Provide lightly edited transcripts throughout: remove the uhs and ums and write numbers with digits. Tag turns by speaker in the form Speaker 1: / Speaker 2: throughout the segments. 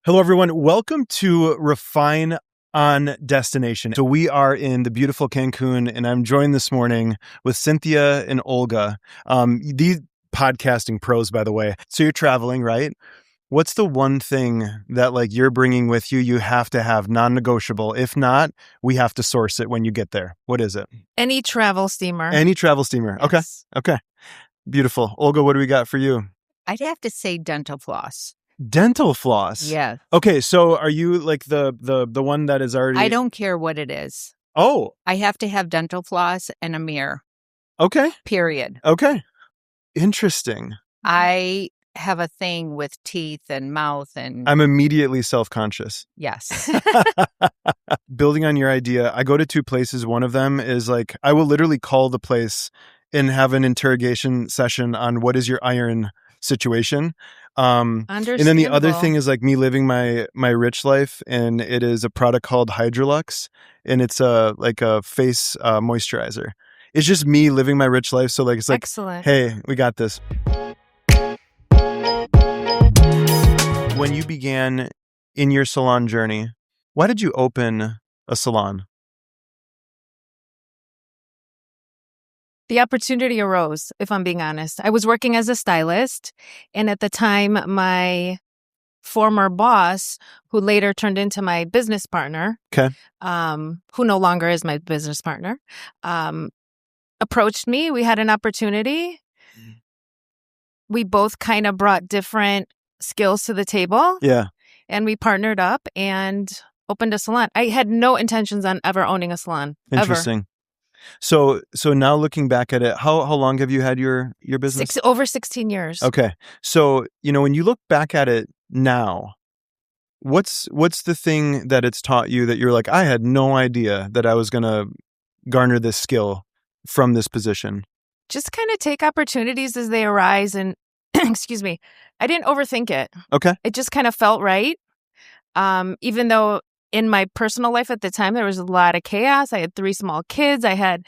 Speaker 1: Hello, everyone. Welcome to Refine on Destination. So we are in the beautiful Cancun, and I'm joined this morning with Cynthia and Olga. These podcasting pros, by the way. So you're traveling, right? What's the one thing that you're bringing with you? You have to have non-negotiable. If not, we have to source it when you get there. What is it?
Speaker 2: Any travel steamer.
Speaker 1: Any travel steamer.
Speaker 2: Yes.
Speaker 1: Okay. Beautiful. Olga, what do we got for you?
Speaker 3: I'd have to say dental floss.
Speaker 1: Dental floss.
Speaker 3: Yes.
Speaker 1: Okay, so are you like the one that is already?
Speaker 3: I don't care what it is.
Speaker 1: Oh,
Speaker 3: I have to have dental floss and a mirror.
Speaker 1: okay.
Speaker 3: Period.
Speaker 1: Okay. Interesting.
Speaker 3: I have a thing with teeth and mouth and
Speaker 1: I'm immediately self-conscious.
Speaker 3: yes.
Speaker 1: Building on your idea, I go to two places. One of them is I will literally call the place and have an interrogation session on what is your iron situation. And then the other thing is me living my rich life, and it is a product called Hydrolux, and it's a face moisturizer. It's just me living my rich life. So it's
Speaker 2: Excellent.
Speaker 1: Hey, we got this. When you began in your salon journey, why did you open a salon?
Speaker 2: The opportunity arose, if I'm being honest. I was working as a stylist, and at the time, my former boss, who later turned into my business partner,
Speaker 1: Okay.
Speaker 2: who no longer is my business partner, approached me. We had an opportunity. We both kind of brought different skills to the table.
Speaker 1: Yeah.
Speaker 2: And we partnered up and opened a salon. I had no intentions on ever owning a salon.
Speaker 1: Interesting.
Speaker 2: Ever.
Speaker 1: So now looking back at it, how long have you had your business?
Speaker 2: Over 16 years.
Speaker 1: Okay. So, when you look back at it now, what's the thing that it's taught you that you're like, I had no idea that I was going to garner this skill from this position?
Speaker 2: Just kind of take opportunities as they arise and excuse me, I didn't overthink it.
Speaker 1: Okay.
Speaker 2: It just kind of felt right. Even though in my personal life at the time, there was a lot of chaos. I had 3 small kids. I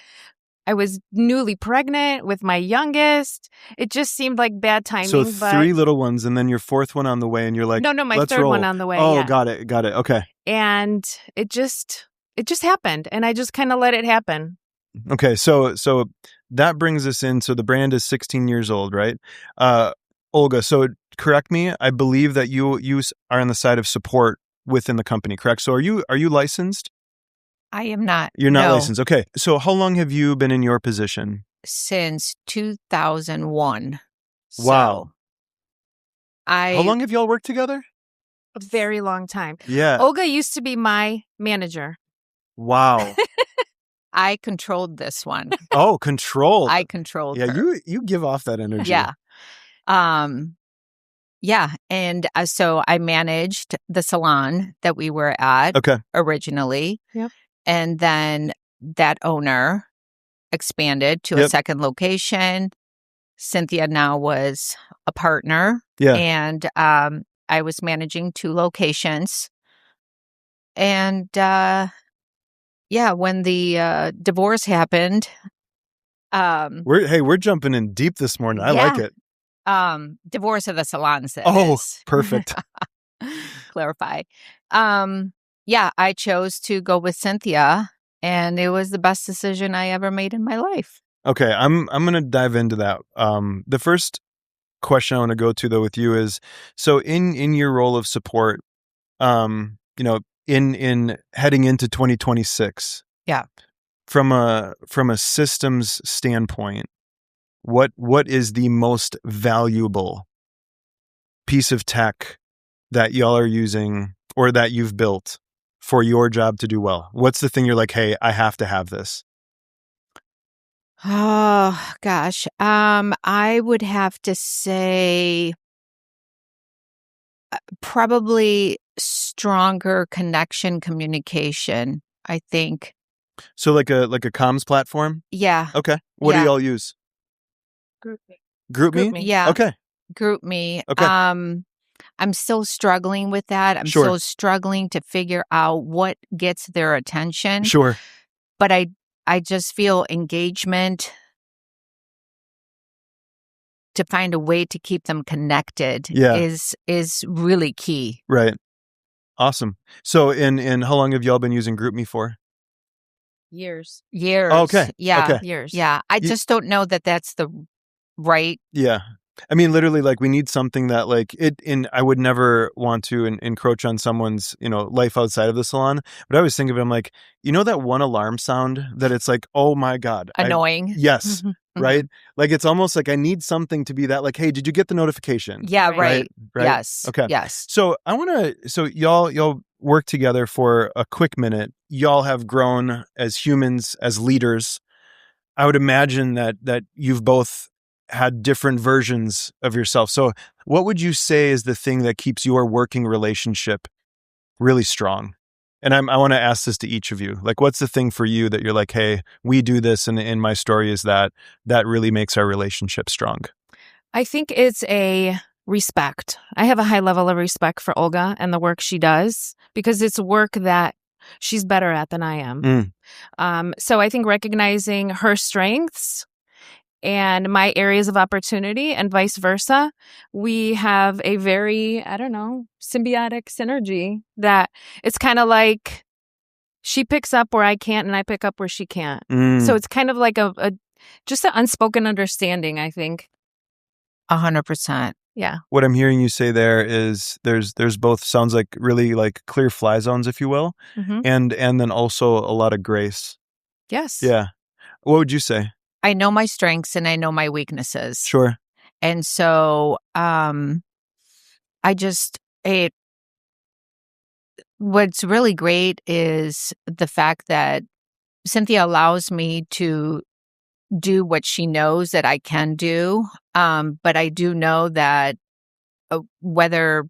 Speaker 2: was newly pregnant with my youngest. It just seemed like bad timing.
Speaker 1: So 3 little ones and then your 4th one on the way, and you're like,
Speaker 2: no, my
Speaker 1: let's
Speaker 2: 3rd
Speaker 1: roll.
Speaker 2: one on the way.
Speaker 1: Oh,
Speaker 2: yeah.
Speaker 1: got it. Okay.
Speaker 2: And it just happened. And I just kind of let it happen.
Speaker 1: Okay. So that brings us in. So the brand is 16 years old, right? Olga, so correct me. I believe that you are on the side of support within the company, correct? So are you licensed?
Speaker 3: I am not.
Speaker 1: You're not
Speaker 3: No.
Speaker 1: licensed. Okay. So how long have you been in your position?
Speaker 3: Since 2001.
Speaker 1: Wow.
Speaker 3: How
Speaker 1: How long have y'all worked together?
Speaker 2: A very long time.
Speaker 1: Yeah.
Speaker 2: Olga used to be my manager.
Speaker 1: Wow.
Speaker 3: I controlled this one.
Speaker 1: Oh, control.
Speaker 3: I controlled
Speaker 1: Yeah,
Speaker 3: her.
Speaker 1: you give off that energy.
Speaker 3: Yeah. Yeah. And so I managed the salon that we were at
Speaker 1: Okay.
Speaker 3: originally.
Speaker 2: Yep.
Speaker 3: And then that owner expanded to a second location. Cynthia now was a partner.
Speaker 1: Yeah.
Speaker 3: And I was managing 2 locations. And when the divorce happened.
Speaker 1: We're jumping in deep this morning. I like it.
Speaker 3: Divorce of the salons.
Speaker 1: Oh, perfect.
Speaker 3: Clarify. I chose to go with Cynthia, and it was the best decision I ever made in my life.
Speaker 1: Okay, I'm going to dive into that. The first question I want to go to though with you is, so in your role of support, in heading into 2026.
Speaker 3: Yeah.
Speaker 1: From a systems standpoint, what is the most valuable piece of tech that y'all are using or that you've built for your job to do well? What's the thing you're like, hey, I have to have this?
Speaker 3: Oh, gosh. I would have to say probably stronger connection communication, I think.
Speaker 1: So like a comms platform?
Speaker 3: Yeah.
Speaker 1: Okay. What do y'all use? GroupMe?
Speaker 3: Yeah.
Speaker 1: Okay.
Speaker 3: GroupMe.
Speaker 1: Okay.
Speaker 3: I'm still struggling with that. I'm still struggling to figure out what gets their attention.
Speaker 1: Sure.
Speaker 3: But I just feel engagement to find a way to keep them connected is really key.
Speaker 1: Right. Awesome. So in how long have y'all been using GroupMe for?
Speaker 2: Years.
Speaker 1: Okay.
Speaker 3: Yeah.
Speaker 1: Okay.
Speaker 2: Years.
Speaker 3: Yeah. I just don't know that that's the right.
Speaker 1: Yeah. I mean, literally, like, we need something that, like, I would never want to encroach on someone's, life outside of the salon. But I always think of it, I'm like, that one alarm sound that it's like, oh my God.
Speaker 3: Annoying.
Speaker 1: Yes. Right? Like, it's almost like I need something to be that, like, hey, did you get the notification?
Speaker 3: Yeah,
Speaker 2: Right.
Speaker 3: right. Yes.
Speaker 1: Okay.
Speaker 3: Yes.
Speaker 1: So y'all work together for a quick minute. Y'all have grown as humans, as leaders. I would imagine that you've both had different versions of yourself. So what would you say is the thing that keeps your working relationship really strong? And I want to ask this to each of you. Like, what's the thing for you that you're like, hey, we do this, and in my story is that really makes our relationship strong?
Speaker 2: I think it's a respect. I have a high level of respect for Olga and the work she does because it's work that she's better at than I am. So I think recognizing her strengths and my areas of opportunity and vice versa, we have a very, symbiotic synergy that it's kind of like she picks up where I can't and I pick up where she can't. So it's kind of like just an unspoken understanding, I think.
Speaker 3: 100%.
Speaker 2: Yeah.
Speaker 1: What I'm hearing you say there is there's both, sounds like really like clear fly zones, if you will, and then also a lot of grace.
Speaker 2: Yes.
Speaker 1: Yeah. What would you say?
Speaker 3: I know my strengths and I know my weaknesses.
Speaker 1: Sure.
Speaker 3: And so what's really great is the fact that Cynthia allows me to do what she knows that I can do. But I do know that whatever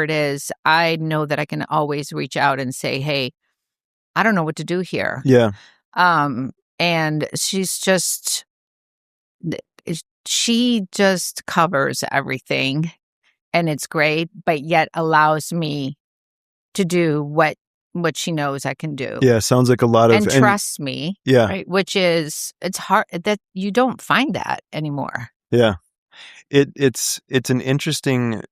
Speaker 3: it is, I know that I can always reach out and say, hey, I don't know what to do here.
Speaker 1: Yeah.
Speaker 3: And she just covers everything and it's great, but yet allows me to do what she knows I can do.
Speaker 1: Yeah. Sounds like a lot of,
Speaker 3: and trusts me.
Speaker 1: Yeah.
Speaker 3: Right, which is, it's hard that you don't find that anymore.
Speaker 1: Yeah. It's an interesting.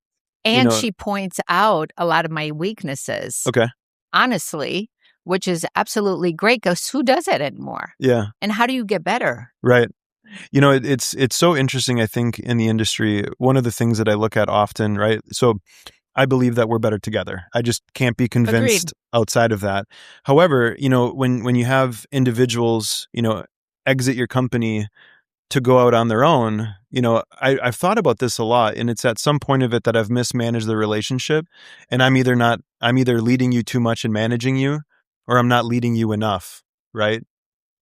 Speaker 3: And she points out a lot of my weaknesses.
Speaker 1: Okay.
Speaker 3: Honestly, which is absolutely great because who does that anymore?
Speaker 1: Yeah.
Speaker 3: And how do you get better?
Speaker 1: Right. It's so interesting, I think, in the industry. One of the things that I look at often, right? So I believe that we're better together. I just can't be convinced outside of that. However, when you have individuals, exit your company to go out on their own, I've thought about this a lot, and it's at some point of it that I've mismanaged the relationship, and I'm either leading you too much and managing you, or I'm not leading you enough, right?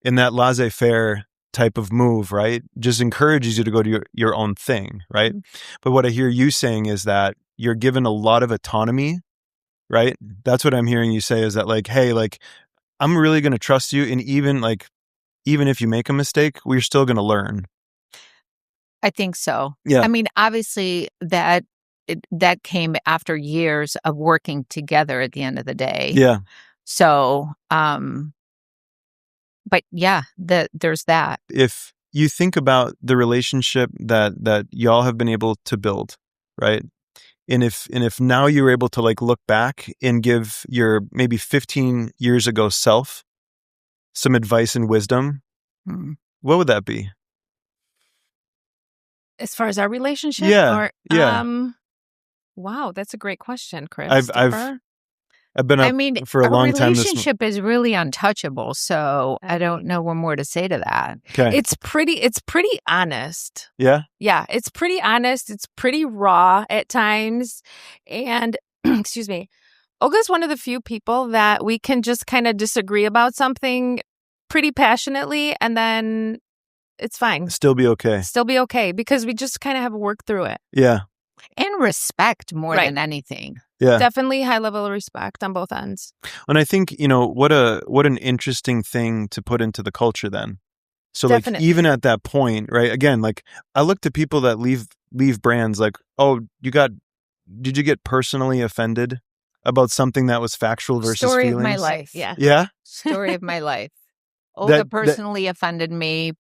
Speaker 1: In that laissez-faire type of move, right, just encourages you to go to your own thing, right? But what I hear you saying is that you're given a lot of autonomy, right? That's what I'm hearing you say, is that, like, hey, like, I'm really going to trust you, and even if you make a mistake, we're still going to learn.
Speaker 3: I think so.
Speaker 1: Yeah.
Speaker 3: I mean, obviously that came after years of working together at the end of the day.
Speaker 1: Yeah.
Speaker 3: So, but yeah, there's that.
Speaker 1: If you think about the relationship that y'all have been able to build, right? And if now you're able to, like, look back and give your maybe 15 years ago self some advice and wisdom, what would that be?
Speaker 2: As far as our relationship?
Speaker 1: Yeah.
Speaker 2: Wow, that's a great question, Chris.
Speaker 1: I've been up for a long time.
Speaker 3: A relationship is really untouchable, so I don't know what more to say to that.
Speaker 1: Okay.
Speaker 2: It's pretty honest.
Speaker 1: Yeah?
Speaker 2: Yeah, it's pretty honest. It's pretty raw at times. And excuse me, Olga's one of the few people that we can just kind of disagree about something pretty passionately, and then it's fine.
Speaker 1: Still be okay.
Speaker 2: Because we just kind of have to work through it.
Speaker 1: Yeah.
Speaker 3: And respect more than anything.
Speaker 1: Yeah.
Speaker 2: Definitely high level of respect on both ends.
Speaker 1: And I think, what an interesting thing to put into the culture then. So
Speaker 2: Definitely.
Speaker 1: Like, even at that point, right? Again, like, I look to people that leave brands like, oh, did you get personally offended about something that was factual versus
Speaker 3: Story
Speaker 1: feelings?
Speaker 3: of my life.
Speaker 2: Yeah.
Speaker 1: Yeah?
Speaker 3: Story of my life. Olga personally offended me.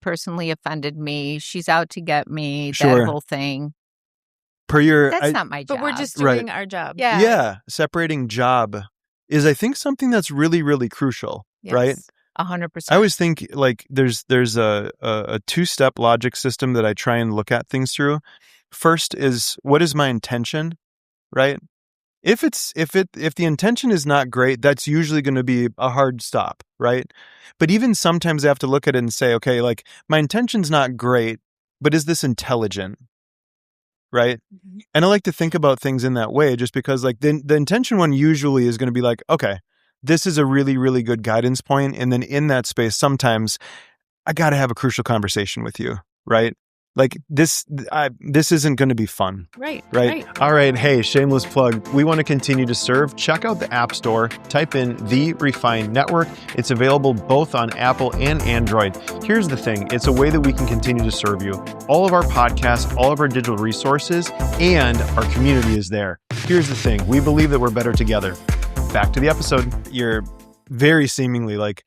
Speaker 3: She's out to get me.
Speaker 1: Sure.
Speaker 3: That whole thing.
Speaker 1: per your
Speaker 3: That's not my job.
Speaker 2: But we're just
Speaker 1: Right.
Speaker 2: doing our job.
Speaker 3: Yeah.
Speaker 1: separating job is, I think, something that's really, really crucial, right?
Speaker 2: Yes.
Speaker 3: 100%.
Speaker 1: I always think like there's a two-step logic system that I try and look at things through. First is, what is my intention, right? If the intention is not great, that's usually going to be a hard stop, right? But even sometimes I have to look at it and say, okay, like my intention's not great, but is this intelligent, right?
Speaker 2: Mhm.
Speaker 1: And I like to think about things in that way, just because like the intention one usually is going to be like, okay, this is a really, really good guidance point. And then in that space, sometimes I got to have a crucial conversation with you, right? Like this isn't going to be fun.
Speaker 2: Right.
Speaker 1: All right. Hey, shameless plug. We want to continue to serve. Check out the App Store. Type in The Refined Network. It's available both on Apple and Android. Here's the thing. It's a way that we can continue to serve you. All of our podcasts, all of our digital resources, and our community is there. Here's the thing. We believe that we're better together. Back to the episode. You're very seemingly like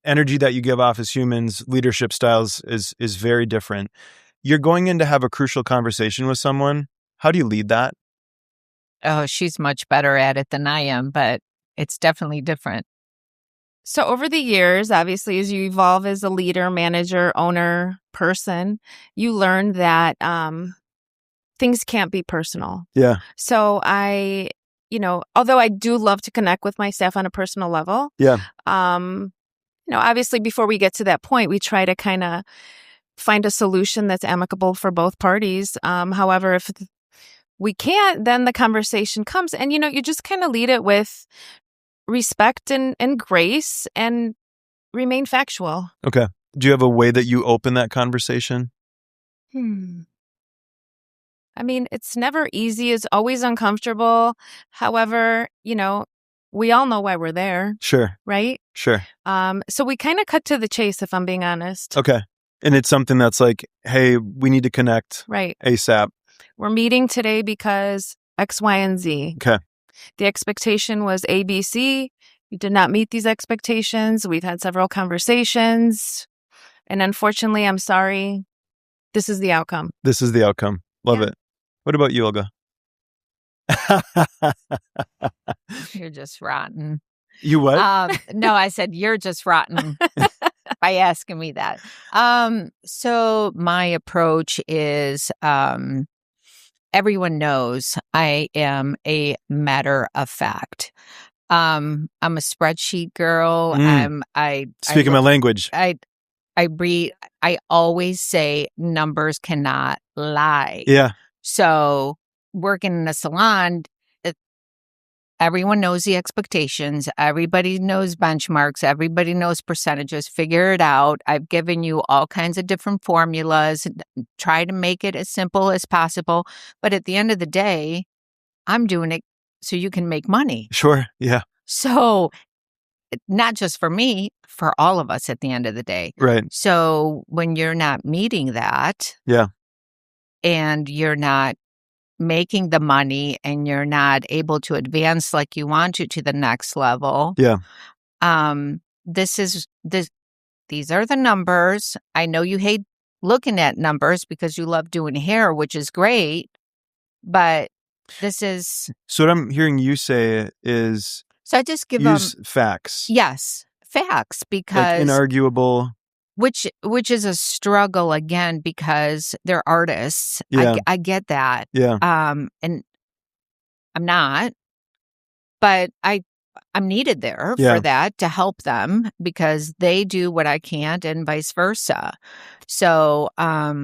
Speaker 1: energy that you give off as humans, leadership styles is very different. You're going in to have a crucial conversation with someone. How do you lead that?
Speaker 3: Oh, she's much better at it than I am, but it's definitely different.
Speaker 2: So over the years, obviously, as you evolve as a leader, manager, owner, person, you learn that things can't be personal.
Speaker 1: Yeah.
Speaker 2: So although I do love to connect with my staff on a personal level,
Speaker 1: Yeah.
Speaker 2: Obviously before we get to that point, we try to kind of find a solution that's amicable for both parties. However, if we can't, then the conversation comes and, you just kind of lead it with respect and grace and remain factual.
Speaker 1: Okay. Do you have a way that you open that conversation?
Speaker 2: I mean, it's never easy. It's always uncomfortable. However, we all know why we're there.
Speaker 1: Sure.
Speaker 2: Right?
Speaker 1: Sure.
Speaker 2: So we kind of cut to the chase, if I'm being honest.
Speaker 1: Okay. And it's something that's like, hey, we need to connect
Speaker 2: Right.
Speaker 1: ASAP.
Speaker 2: We're meeting today because X, Y, and Z.
Speaker 1: Okay.
Speaker 2: The expectation was ABC. You did not meet these expectations. We've had several conversations. And unfortunately, I'm sorry, this is the outcome.
Speaker 1: This is the outcome. Love
Speaker 2: Yeah.
Speaker 1: it. What about you, Olga?
Speaker 3: You're just rotten.
Speaker 1: You what?
Speaker 3: No, I said you're just rotten by asking me that. So my approach is everyone knows I am a matter of fact. I'm a spreadsheet girl.
Speaker 1: Speaking my language.
Speaker 3: I always say numbers cannot lie.
Speaker 1: Yeah.
Speaker 3: So working in a salon, everyone knows the expectations. Everybody knows benchmarks. Everybody knows percentages. Figure it out. I've given you all kinds of different formulas. Try to make it as simple as possible. But at the end of the day, I'm doing it so you can make money.
Speaker 1: Sure. Yeah.
Speaker 3: So not just for me, for all of us at the end of the day.
Speaker 1: Right.
Speaker 3: So when you're not meeting that,
Speaker 1: yeah,
Speaker 3: and you're not making the money and you're not able to advance like you want to the next level.
Speaker 1: Yeah.
Speaker 3: These are the numbers. I know you hate looking at numbers because you love doing hair, which is great, but this is.
Speaker 1: So what I'm hearing you say is.
Speaker 3: So I just give
Speaker 1: use
Speaker 3: them
Speaker 1: facts.
Speaker 3: Yes, facts, because
Speaker 1: like inarguable.
Speaker 3: Which is a struggle again because they're artists.
Speaker 1: Yeah.
Speaker 3: I get that.
Speaker 1: Yeah.
Speaker 3: And I'm not, but I'm needed there for that to help them because they do what I can't and vice versa. So, yeah,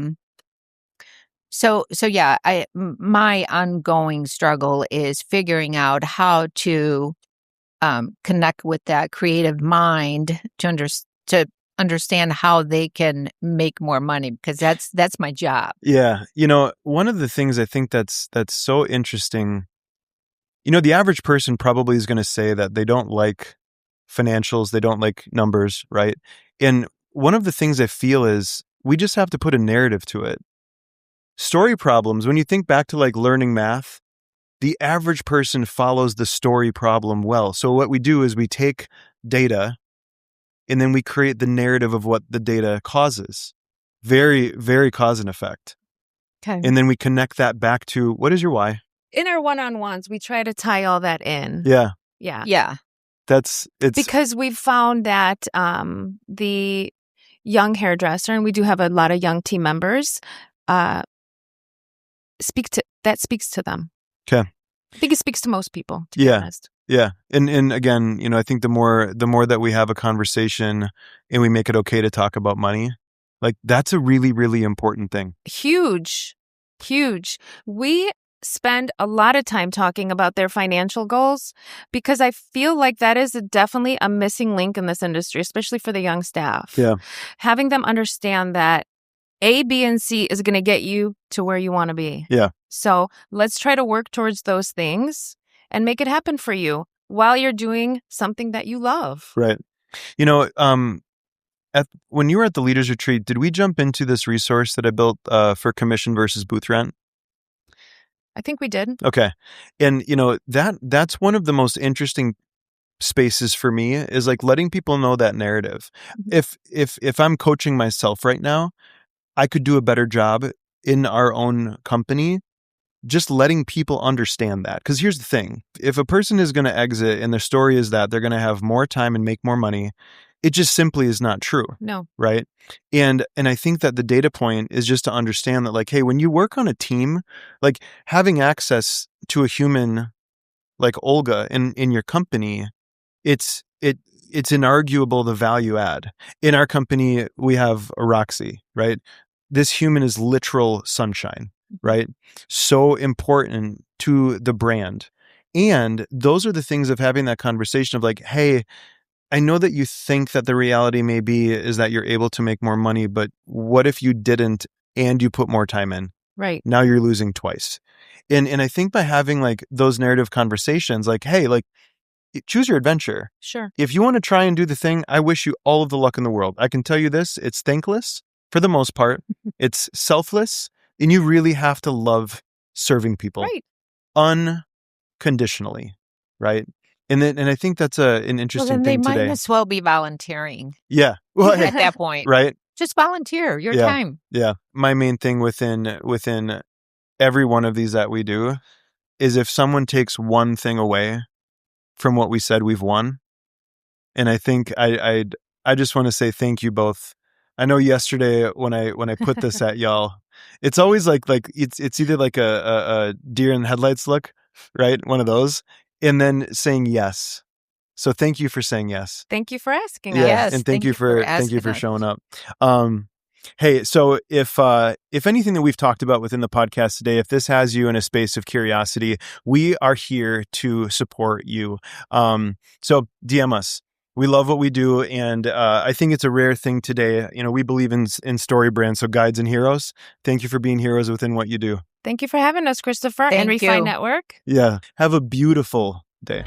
Speaker 3: my ongoing struggle is figuring out how to connect with that creative mind to understand how they can make more money because that's my job.
Speaker 1: Yeah. One of the things I think that's so interesting, the average person probably is going to say that they don't like financials, they don't like numbers, right? And one of the things I feel is we just have to put a narrative to it. Story problems, when you think back to like learning math, the average person follows the story problem well. So what we do is we take data and then we create the narrative of what the data causes. Very, very cause and effect.
Speaker 3: Okay.
Speaker 1: And then we connect that back to, what is your why?
Speaker 2: In our one-on-ones, we try to tie all that in.
Speaker 1: Yeah.
Speaker 2: Yeah.
Speaker 3: Yeah.
Speaker 1: It's
Speaker 2: Because we've found that the young hairdresser, and we do have a lot of young team members, speaks to them.
Speaker 1: Okay.
Speaker 2: I think it speaks to most people, to be
Speaker 1: Yeah.
Speaker 2: honest.
Speaker 1: Yeah. And again, I think the more that we have a conversation and we make it okay to talk about money, like that's a really, really important thing.
Speaker 2: Huge. We spend a lot of time talking about their financial goals because I feel like that is definitely a missing link in this industry, especially for the young staff.
Speaker 1: Yeah.
Speaker 2: Having them understand that A, B, and C is going to get you to where you want to be.
Speaker 1: Yeah.
Speaker 2: So let's try to work towards those things and make it happen for you while you're doing something that you love.
Speaker 1: Right. When you were at the Leaders Retreat, did we jump into this resource that I built for commission versus booth rent?
Speaker 2: I think we did.
Speaker 1: Okay. And that's one of the most interesting spaces for me is like letting people know that narrative. If I'm coaching myself right now, I could do a better job in our own company just letting people understand that. Because here's the thing. If a person is going to exit and their story is that they're going to have more time and make more money, it just simply is not true.
Speaker 2: No.
Speaker 1: Right. And I think that the data point is just to understand that, like, hey, when you work on a team, like having access to a human like Olga in your company, it's inarguable the value add. In our company, we have a Roxy, right? This human is literal sunshine, right? So important to the brand. And those are the things of having that conversation of like, hey, I know that you think that the reality maybe is that you're able to make more money, but what if you didn't and you put more time in?
Speaker 2: Right.
Speaker 1: Now you're losing twice. And I think by having like those narrative conversations, like, hey, like choose your adventure.
Speaker 2: Sure.
Speaker 1: If you want to try and do the thing, I wish you all of the luck in the world. I can tell you this, it's thankless for the most part. It's selfless, and you really have to love serving people
Speaker 2: Right.
Speaker 1: unconditionally, right? And I think that's an interesting
Speaker 3: then
Speaker 1: thing
Speaker 3: they
Speaker 1: today.
Speaker 3: might as well be volunteering.
Speaker 1: Yeah. Well,
Speaker 3: At that point.
Speaker 1: right?
Speaker 3: Just volunteer your
Speaker 1: Yeah.
Speaker 3: time.
Speaker 1: Yeah. My main thing within every one of these that we do is if someone takes one thing away from what we said, we've won. And I think I just want to say thank you both. I know yesterday when I put this at y'all, it's always like it's either like a deer in headlights look, right? One of those, and then saying yes. So thank you for saying yes.
Speaker 2: Thank you for asking
Speaker 1: Yeah,
Speaker 2: us.
Speaker 3: Yes,
Speaker 1: and thank you for
Speaker 3: asking us.
Speaker 1: showing up. Hey, so if anything that we've talked about within the podcast today, if this has you in a space of curiosity, we are here to support you. So DM us. We love what we do, and I think it's a rare thing today. We believe in story brands, so guides and heroes. Thank you for being heroes within what you do.
Speaker 2: Thank you for having us, Christopher,
Speaker 3: Thank
Speaker 2: and Refine
Speaker 3: you.
Speaker 2: Network.
Speaker 1: Yeah, have a beautiful day.